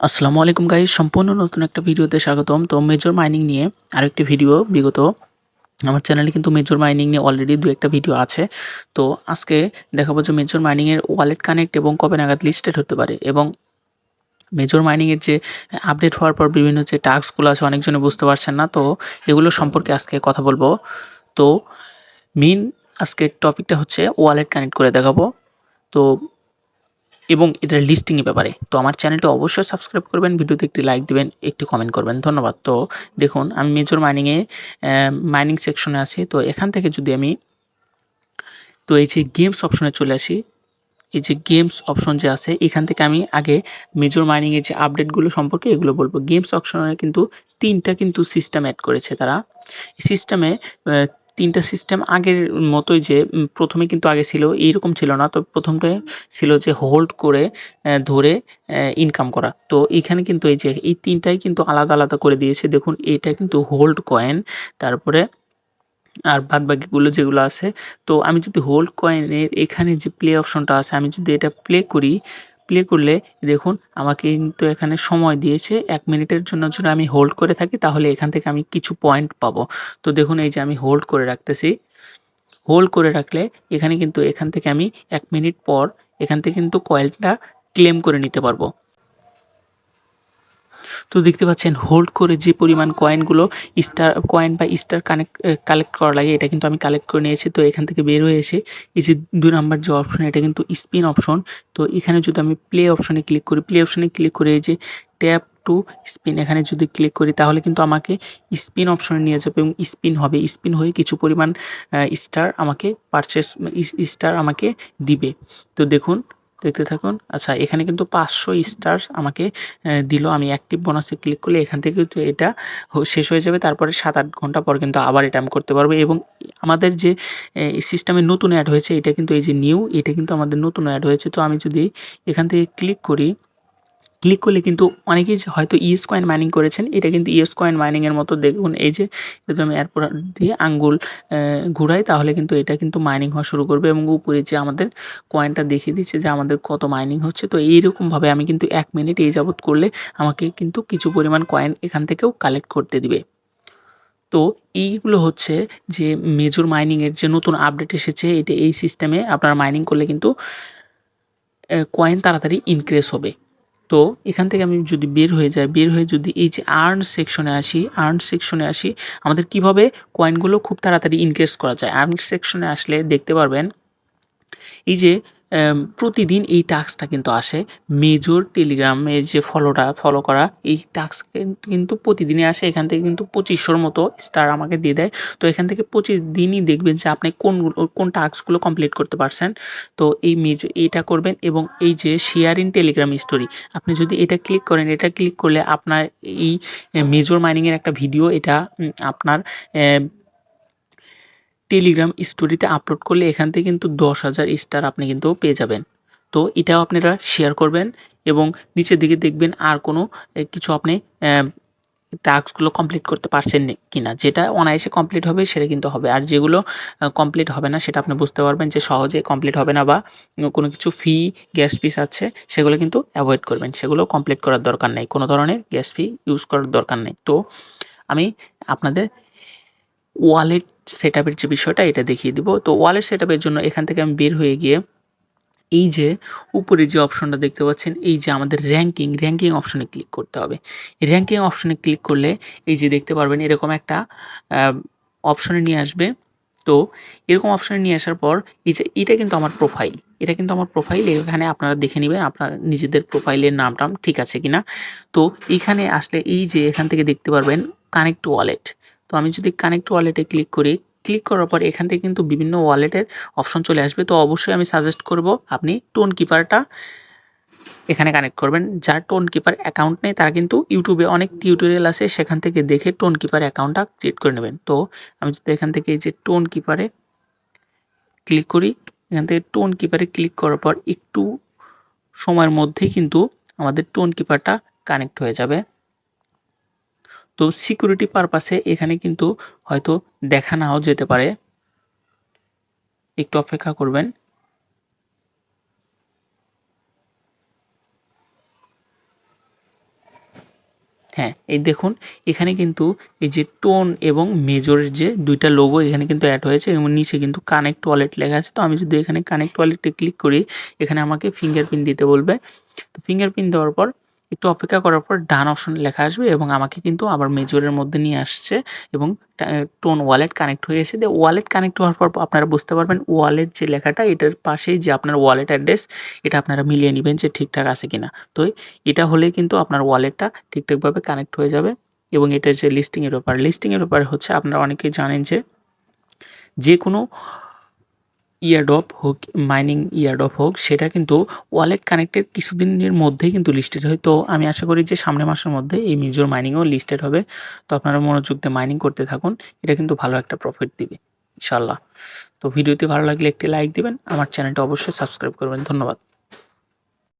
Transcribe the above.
আসসালামু আলাইকুম গাইস, সম্পূর্ণ নতুন একটা ভিডিওতে স্বাগতম। তো মেজর মাইনিং নিয়ে আরেকটি ভিডিও বিগত আমার চ্যানেলে কিন্তু মেজর মাইনিং নিয়ে অলরেডি ২-১ টা ভিডিও আছে। তো আজকে দেখাবো যে মেজর মাইনিং এর ওয়ালেট কানেক্ট এবং কবে নাগাদ লিস্টেড হতে পারে এবং মেজর মাইনিং এর যে আপডেট হওয়ার পর বিভিন্ন যে টাস্ক গুলো আছে অনেকজনে বুঝতে পারছেন না। তো এগুলো সম্পর্কে আজকে কথা বলবো। তো মেইন আজকের টপিকটা হচ্ছে ওয়ালেট কানেক্ট করে দেখাবো। তো এবং এটার লিস্টিং এর ব্যাপারে। তো আমার চ্যানেলটা অবশ্যই সাবস্ক্রাইব করবেন, ভিডিওতে একটি লাইক দিবেন, একটি কমেন্ট করবেন। ধন্যবাদ। তো দেখুন আমি মেজর মাইনিং এ মাইনিং সেকশনে আছি। তো এখান থেকে যদি আমি এই যে গেমস অপশনে চলে আসি, এই যে গেমস অপশন যে আছে এখান থেকে আমি আগে মেজর মাইনিং এর যে আপডেটগুলো সম্পর্কে এগুলো বলব। গেমস অপশনে কিন্তু ৩ টা কিন্তু সিস্টেম এড করেছে তারা। সিস্টেমে ৩ টা সিস্টেম আগের মতোই যে ১ম এ কিন্তু আগে ছিল এইরকম ছিল না। তো ১ম টায় ছিল যে হোল্ড করে ধরে ইনকাম করা। তো এখানে কিন্তু এই যে এই ৩ টাই কিন্তু আলাদা, আলাদা করে দিয়েছে। দেখুন এটা কিন্তু হোল্ড কয়েন, তারপরে আর বাদবাকিগুলো যেগুলো আছে, তো আমি যদি হোল্ড কয়েনের এখানে যে প্লে অপশনটা আছে আমি যদি এটা প্লে করি, প্লে করলে দেখুন আমাকে কিন্তু এখানে সময় দিয়েছে ১ মিনিটের জন্য যদি আমি হোল্ড করে থাকি তাহলে এখান থেকে আমি কিছু পয়েন্ট পাবো। তো দেখুন এই যে আমি হোল্ড করে রাখতেছি। হোল্ড করে রাখলে এখানে কিন্তু এখান থেকে আমি ১ মিনিট পর এখান থেকে কিন্তু কয়েনটা ক্লেম করে নিতে পারবো। তো দেখতে পাচ্ছেন হোল্ড করে যে পরিমাণ কয়েনগুলো স্টার কয়েন বা স্টার কালেক্ট করা লাগে এটা কিন্তু আমি কালেক্ট করে নিয়েছি। তো এখান থেকে বের হয়ে এসে এই যে ২ নাম্বার যে অপশন এটা কিন্তু স্পিন অপশন। তো এখানে যদি আমি প্লে অপশনে ক্লিক করি, প্লে অপশনে ক্লিক করে এই যে ট্যাপ টু স্পিন এখানে যদি ক্লিক করি তাহলে কিন্তু আমাকে স্পিন অপশনে নিয়ে যাবে এবং স্পিন হবে। স্পিন হয়ে কিছু পরিমাণ স্টার আমাকে স্টার আমাকে দিবে। তো দেখুন দেখতে থাকুন। আচ্ছা এখানে কিন্তু ৫০০ স্টার আমাকে দিল। আমি অ্যাক্টিভ বোনাসে ক্লিক করলে এখান থেকে কিন্তু এটা শেষ হয়ে যাবে। তারপরে ৭-৮ ঘন্টা পর কিন্তু আবার এটা আমি করতে পারবো এবং আমাদের যে সিস্টেমে নতুন এড হয়েছে এটা কিন্তু এই যে নিউ, এটা কিন্তু আমাদের নতুন এড হয়েছে। তো আমি যদি এখান থেকে ক্লিক করি, ক্লিক করলে কিন্তু অনেকেই যে হয়তো ইএস কয়েন মাইনিং করেছেন। এটা কিন্তু ইএস কয়েন মাইনিং এর মতো দেখুন এই যে যদি আমি এরপর দিয়ে আঙ্গুল ঘুরাই তাহলে কিন্তু এটা কিন্তু মাইনিং হওয়া শুরু করবে এবং উপরে যে আমাদের কয়েনটা দেখিয়ে দিচ্ছে যে আমাদের কত মাইনিং হচ্ছে। তো এইরকমভাবে আমি কিন্তু ১ মিনিট এই যাবত করলে আমাকে কিন্তু কিছু পরিমাণ কয়েন এখান থেকেও কালেক্ট করতে দিবে। তো এইগুলো হচ্ছে যে মেজর মাইনিং এর যে নতুন আপডেট এসেছে এটা এই সিস্টেমে আপনারা মাইনিং করলে কিন্তু কয়েন তাড়াতাড়ি ইনক্রিজ হবে। তো এখান থেকে আমি যদি বের হয়ে যাই, বের হয়ে যদি এই যে আর্ন সেকশনে আসি, আর্ন সেকশনে আসি, আমাদের কিভাবে কয়েনগুলো খুব তাড়াতাড়ি ইনক্রিজ করা যায়। আর্ন সেকশনে আসলে দেখতে পারবেন এই যে প্রতিদিন এই টাস্কটা কিন্তু আসে। মেজর টেলিগ্রামের যে ফলো করা এই টাস্ক কিন্তু প্রতিদিনই আসে। এখান থেকে কিন্তু ২৫০০ র মতো স্টার আমাকে দিয়ে দেয়। তো এখান থেকে প্রতিদিনই দেখবেন যে আপনি কোন টাস্কগুলো কমপ্লিট করতে পারছেন। তো এই এইটা করবেন এবং এই যে শেয়ার ইন টেলিগ্রাম স্টোরি আপনি যদি এটা ক্লিক করেন, এটা ক্লিক করলে আপনার এই মেজর মাইনিং এর একটা ভিডিও এটা আপনার অ্যা টেলিগ্রাম স্টোরিতে আপলোড করলে এখান থেকে কিন্তু ১০,০০০ স্টার আপনি কিন্তু পেয়ে যাবেন। তো এটাও আপনারা শেয়ার করবেন এবং নিচের দিকে দেখবেন আর কোনো কিছু আপনি টাস্কগুলো কমপ্লিট করতে পারছেন কিনা। যেটা অনায়াসে কমপ্লিট হবে সেটা কিন্তু হবে। আর যেগুলো কমপ্লিট হবে না সেটা আপনি বুঝতে পারবেন যে সহজে কমপ্লিট হবে না বা কোনো কিছু গ্যাস ফিস আছে সেগুলো কিন্তু এভয়েড করবেন। সেগুলো কমপ্লিট করার দরকার নেই। কোনো ধরনের গ্যাস ফি ইউজ করার দরকার নেই। তো আমি আপনাদের ওয়ালেট সেটআপের যে বিষয়টা এটা দেখিয়ে দিব। তো ওয়ালেট সেটআপের জন্য এখান থেকে আমি বের হয়ে গিয়ে এই যে উপরে যে অপশনটা দেখতে পাচ্ছেন এই যে আমাদের র‍্যাংকিং অপশনে ক্লিক করতে হবে। র‍্যাংকিং অপশনে ক্লিক করলে এই যে দেখতে পারবেন এরকম একটা আ অপশনে নিয়ে আসবে। তো এরকম অপশনে নিয়ে আসার পর এই যে এটা কিন্তু আমার প্রোফাইল। এটা কিন্তু আমার প্রোফাইল। এখানে আপনারা দেখে নিবেন আপনার নিজেদের প্রোফাইলের নাম-টাম ঠিক আছে কিনা। তো এখানে আসলে এই যে এখান থেকে দেখতে পারবেন কানেক্ট টু ওয়ালেট। তো আমি যদি কানেক্ট টু ওয়ালেটে ক্লিক করি, ক্লিক করার পর এখান থেকে কিন্তু বিভিন্ন ওয়ালেটের অপশন চলে আসবে। তো অবশ্যই আমি সাজেস্ট করব আপনি টোন কিপারটা এখানে কানেক্ট করবেন। যার টোন কিপার অ্যাকাউন্ট নেই তারা কিন্তু ইউটিউবে অনেক টিউটোরিয়াল আছে সেখান থেকে দেখে টোন কিপার অ্যাকাউন্টটা ক্রিয়েট করে নেবেন। তো আমি যদি এখান থেকে এই যে টোন কিপারে ক্লিক করি, এখান থেকে টোন কিপারে ক্লিক করার পর একটু সময়ের মধ্যেই কিন্তু আমাদের টোন কিপারটা কানেক্ট হয়ে যাবে। তো সিকিউরিটি পারপাসে এখানে কিন্তু হয়তো দেখা নাও যেতে পারে। একটু অপেক্ষা করবেন। হ্যাঁ, এই দেখুন এখানে কিন্তু এই যে টোন এবং মেজরের যে ২ টা লোগো এখানে কিন্তু এড হয়েছে এবং নিচে কিন্তু কানেক্ট ওয়ালেট লেখা আছে। তো আমি যদি এখানে কানেক্ট ওয়ালেটে ক্লিক করি, এখানে আমাকে ফিঙ্গারপ্রিন্ট দিতে বলবে। তো ফিঙ্গারপ্রিন্ট দেওয়ার পর একটু অপেক্ষা করার পর ডান অপশনে লেখা আসবে এবং আমাকে কিন্তু আবার মেজরের মধ্যে নিয়ে আসছে এবং টোন ওয়ালেট কানেক্ট হয়ে গেছে। ওয়ালেট কানেক্ট হওয়ার পর আপনারা বুঝতে পারবেন ওয়ালেট যে লেখাটা এটার পাশেই যে আপনার ওয়ালেট অ্যাড্রেস এটা আপনারা মিলিয়ে নিবেন যে ঠিকঠাক আছে কিনা। তো এটা হলেই কিন্তু আপনার ওয়ালেটটা ঠিকঠাকভাবে কানেক্ট হয়ে যাবে এবং এটার যে লিস্টিং এর ব্যাপার হচ্ছে আপনারা অনেকেই জানেন যে যেকোনো ইয়ারড্রপ হোক, মাইনিং ইয়ারড্রপ হোক সেটা কিন্তু ওয়ালেট কানেক্টের কিছুদিনের মধ্যেই কিন্তু লিস্টেড হয়। তো আমি আশা করি যে সামনের মাসের মধ্যে এই মেজর মাইনিংও লিস্টেড হবে। তো আপনারা মনোযোগ দিয়ে মাইনিং করতে থাকুন। এটা কিন্তু ভালো একটা প্রফিট দিবে ইনশাআল্লাহ। তো ভিডিওটি ভালো লাগলে একটি লাইক দিবেন। আমার চ্যানেলটা অবশ্যই সাবস্ক্রাইব করবেন। ধন্যবাদ।